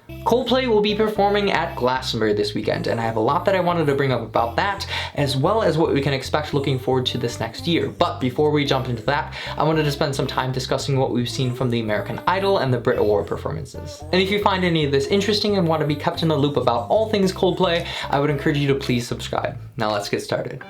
Coldplay will be performing at Glastonbury this weekend, and I have a lot that I wanted to bring up about that, as well as what we can expect looking forward to this next year. But before we jump into that, I wanted to spend some time discussing what we've seen from the American Idol and the Brit Award performances. And if you find any of this interesting and want to be kept in the loop about all things Coldplay, I would encourage you to please subscribe. Now let's get started.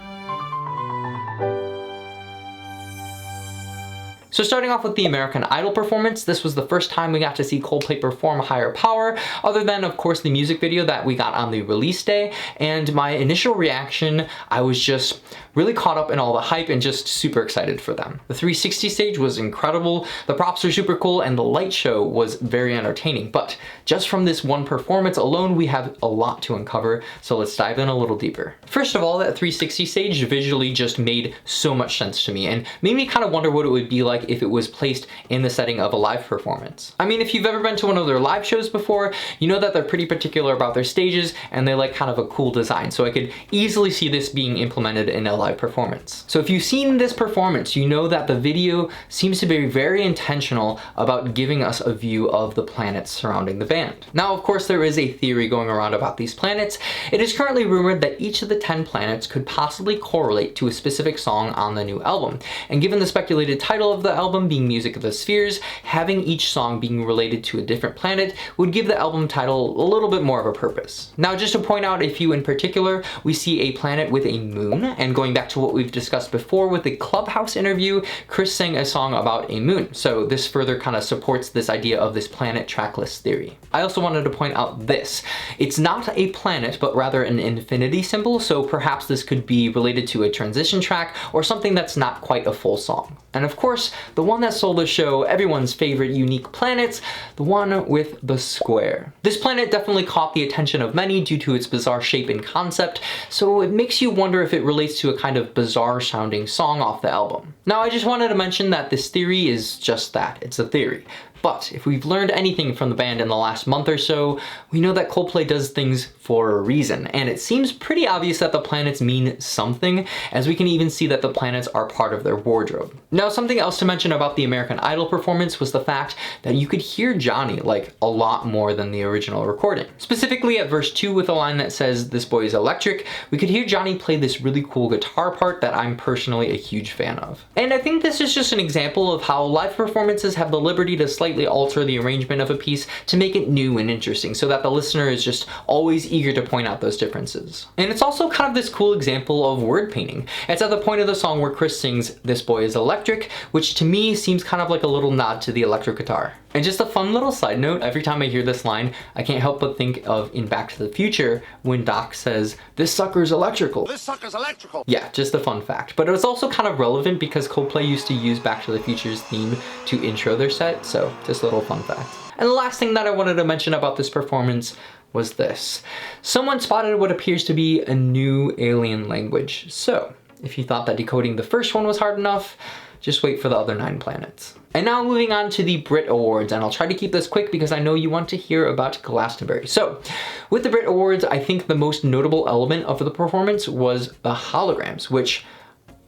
So starting off with the American Idol performance, this was the first time we got to see Coldplay perform Higher Power, other than of course the music video that we got on the release day. And my initial reaction, I was just really caught up in all the hype and just super excited for them. The 360 stage was incredible, the props were super cool, and the light show was very entertaining. But just from this one performance alone, we have a lot to uncover, so let's dive in a little deeper. First of all, that 360 stage visually just made so much sense to me and made me kind of wonder what it would be like if it was placed in the setting of a live performance. I mean, if you've ever been to one of their live shows before, you know that they're pretty particular about their stages and they like kind of a cool design, so I could easily see this being implemented in a live performance. So if you've seen this performance, you know that the video seems to be very intentional about giving us a view of the planets surrounding the band. Now, of course, there is a theory going around about these planets. It is currently rumored that each of the 10 planets could possibly correlate to a specific song on the new album. And given the speculated title of the album being Music of the Spheres, having each song being related to a different planet would give the album title a little bit more of a purpose. Now, just to point out a few in particular, we see a planet with a moon, and going back to what we've discussed before with the Clubhouse interview, Chris sang a song about a moon, so this further kind of supports this idea of this planet tracklist theory. I also wanted to point out this. It's not a planet, but rather an infinity symbol, so perhaps this could be related to a transition track or something that's not quite a full song. And of course, the one that stole the show, everyone's favorite unique planets, the one with the square. This planet definitely caught the attention of many due to its bizarre shape and concept, so it makes you wonder if it relates to a kind of bizarre sounding song off the album. Now, I just wanted to mention that this theory is just that, it's a theory. But if we've learned anything from the band in the last month or so, we know that Coldplay does things for a reason, and it seems pretty obvious that the planets mean something, as we can even see that the planets are part of their wardrobe. Now, something else to mention about the American Idol performance was the fact that you could hear Johnny like a lot more than the original recording. Specifically at verse 2 with a line that says, "This boy is electric," we could hear Johnny play this really cool guitar part that I'm personally a huge fan of. And I think this is just an example of how live performances have the liberty to slightly alter the arrangement of a piece to make it new and interesting, so that the listener is just always eager to point out those differences. And it's also kind of this cool example of word painting. It's at the point of the song where Chris sings, "This boy is electric," which to me seems kind of like a little nod to the electric guitar. And just a fun little side note, every time I hear this line, I can't help but think of in Back to the Future when Doc says, "This sucker's electrical." This sucker's electrical. Yeah, just a fun fact. But it was also kind of relevant because Coldplay used to use Back to the Future's theme to intro their set, so just a little fun fact. And the last thing that I wanted to mention about this performance was this. Someone spotted what appears to be a new alien language. So, if you thought that decoding the first one was hard enough, just wait for the other 9 planets. And now moving on to the Brit Awards, and I'll try to keep this quick because I know you want to hear about Glastonbury. So, with the Brit Awards, I think the most notable element of the performance was the holograms, which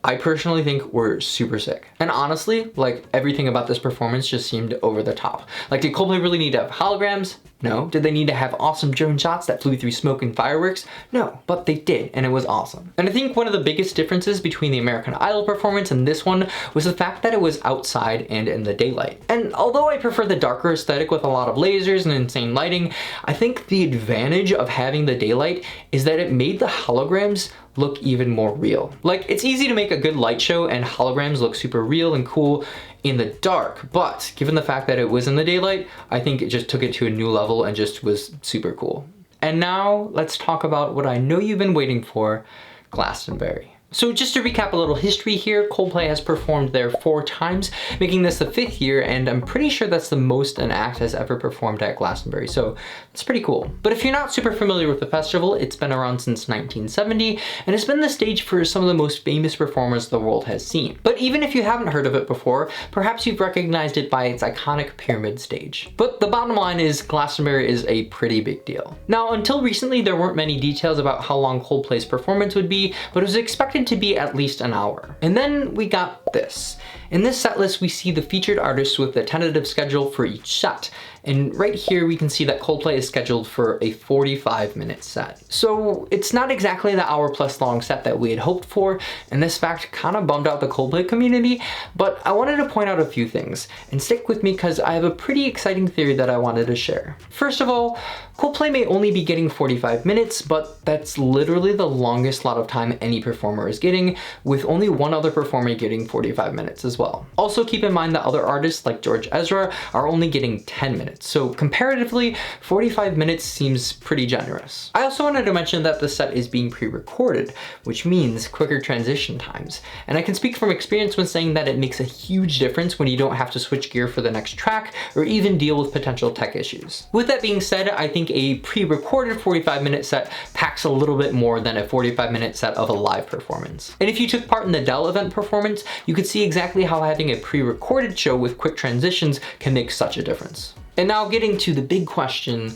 I personally think were super sick. And honestly, like, everything about this performance just seemed over the top. Like, did Coldplay really need to have holograms? No. Did they need to have awesome drone shots that flew through smoke and fireworks? No, but they did, and it was awesome. And I think one of the biggest differences between the American Idol performance and this one was the fact that it was outside and in the daylight. And although I prefer the darker aesthetic with a lot of lasers and insane lighting, I think the advantage of having the daylight is that it made the holograms look even more real. Like, it's easy to make a good light show and holograms look super real and cool in the dark, but given the fact that it was in the daylight, I think it just took it to a new level and just was super cool. And now let's talk about what I know you've been waiting for, Glastonbury. So just to recap a little history here, Coldplay has performed there 4 times, making this the 5th year, and I'm pretty sure that's the most an act has ever performed at Glastonbury, so it's pretty cool. But if you're not super familiar with the festival, it's been around since 1970, and it's been the stage for some of the most famous performers the world has seen. But even if you haven't heard of it before, perhaps you've recognized it by its iconic pyramid stage. But the bottom line is Glastonbury is a pretty big deal. Now, until recently, there weren't many details about how long Coldplay's performance would be, but it was expected to be at least an hour. And then we got this. In this set list, we see the featured artists with the tentative schedule for each set. And right here we can see that Coldplay is scheduled for a 45-minute set. So it's not exactly the hour-plus long set that we had hoped for, and this fact kind of bummed out the Coldplay community, but I wanted to point out a few things, and stick with me because I have a pretty exciting theory that I wanted to share. First of all, Coldplay may only be getting 45 minutes, but that's literally the longest slot of time any performer is getting, with only one other performer getting 45 minutes as well. Also keep in mind that other artists like George Ezra are only getting 10 minutes, so comparatively, 45 minutes seems pretty generous. I also wanted to mention that the set is being pre-recorded, which means quicker transition times, and I can speak from experience when saying that it makes a huge difference when you don't have to switch gear for the next track or even deal with potential tech issues. With that being said, I think a pre-recorded 45-minute set packs a little bit more than a 45-minute set of a live performance. And if you took part in the Dell event performance, you could see exactly how having a pre-recorded show with quick transitions can make such a difference. And now getting to the big question,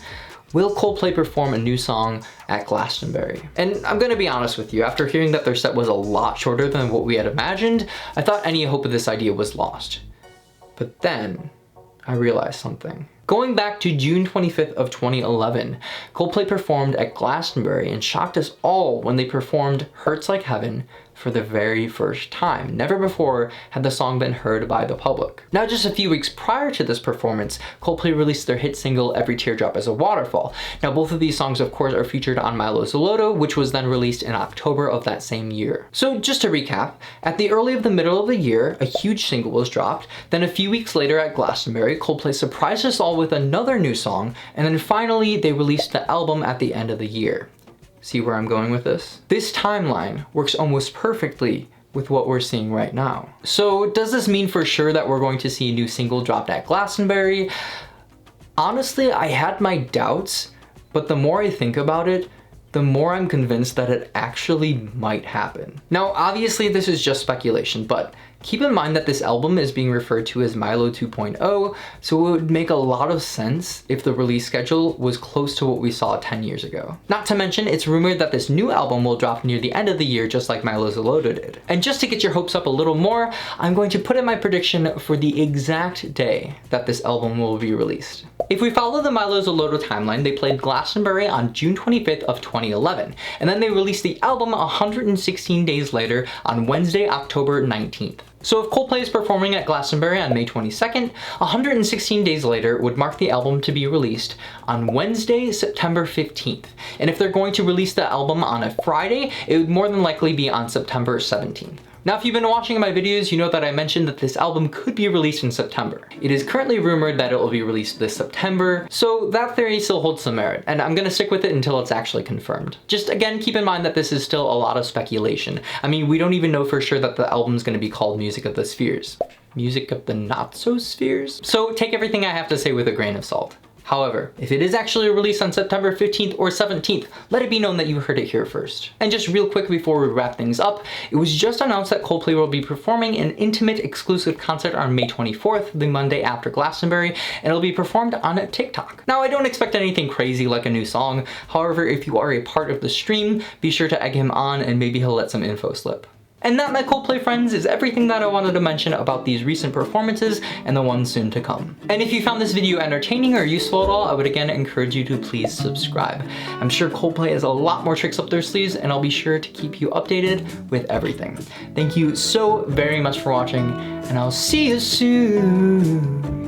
will Coldplay perform a new song at Glastonbury? And I'm gonna be honest with you, after hearing that their set was a lot shorter than what we had imagined, I thought any hope of this idea was lost. But then, I realized something. Going back to June 25th of 2011, Coldplay performed at Glastonbury and shocked us all when they performed Hurts Like Heaven for the very first time. Never before had the song been heard by the public. Now, just a few weeks prior to this performance, Coldplay released their hit single Every Teardrop Is a Waterfall. Now, both of these songs, of course, are featured on Milo Zoloto, which was then released in October of that same year. So just to recap, at the early of the middle of the year, a huge single was dropped. Then a few weeks later at Glastonbury, Coldplay surprised us all with another new song, and then finally they released the album at the end of the year. See where I'm going with this? This timeline works almost perfectly with what we're seeing right now. So does this mean for sure that we're going to see a new single dropped at Glastonbury? Honestly, I had my doubts, but the more I think about it, the more I'm convinced that it actually might happen. Now, obviously this is just speculation, but keep in mind that this album is being referred to as Milo 2.0, so it would make a lot of sense if the release schedule was close to what we saw 10 years ago. Not to mention, it's rumored that this new album will drop near the end of the year just like Milo Zoloto did. And just to get your hopes up a little more, I'm going to put in my prediction for the exact day that this album will be released. If we follow the Milo Zoloto timeline, they played Glastonbury on June 25th of 2011, and then they released the album 116 days later on Wednesday, October 19th. So if Coldplay is performing at Glastonbury on May 22nd, 116 days later would mark the album to be released on Wednesday, September 15th. And if they're going to release the album on a Friday, it would more than likely be on September 17th. Now, if you've been watching my videos, you know that I mentioned that this album could be released in September. It is currently rumored that it will be released this September, so that theory still holds some merit, and I'm gonna stick with it until it's actually confirmed. Just again, keep in mind that this is still a lot of speculation. I mean, we don't even know for sure that the album's gonna be called Music of the Spheres. Music of the Not-So-Spheres? So take everything I have to say with a grain of salt. However, if it is actually released on September 15th or 17th, let it be known that you heard it here first. And just real quick before we wrap things up, it was just announced that Coldplay will be performing an intimate exclusive concert on May 24th, the Monday after Glastonbury, and it'll be performed on TikTok. Now, I don't expect anything crazy like a new song. However, if you are a part of the stream, be sure to egg him on and maybe he'll let some info slip. And that, my Coldplay friends, is everything that I wanted to mention about these recent performances and the ones soon to come. And if you found this video entertaining or useful at all, I would again encourage you to please subscribe. I'm sure Coldplay has a lot more tricks up their sleeves, and I'll be sure to keep you updated with everything. Thank you so very much for watching, and I'll see you soon.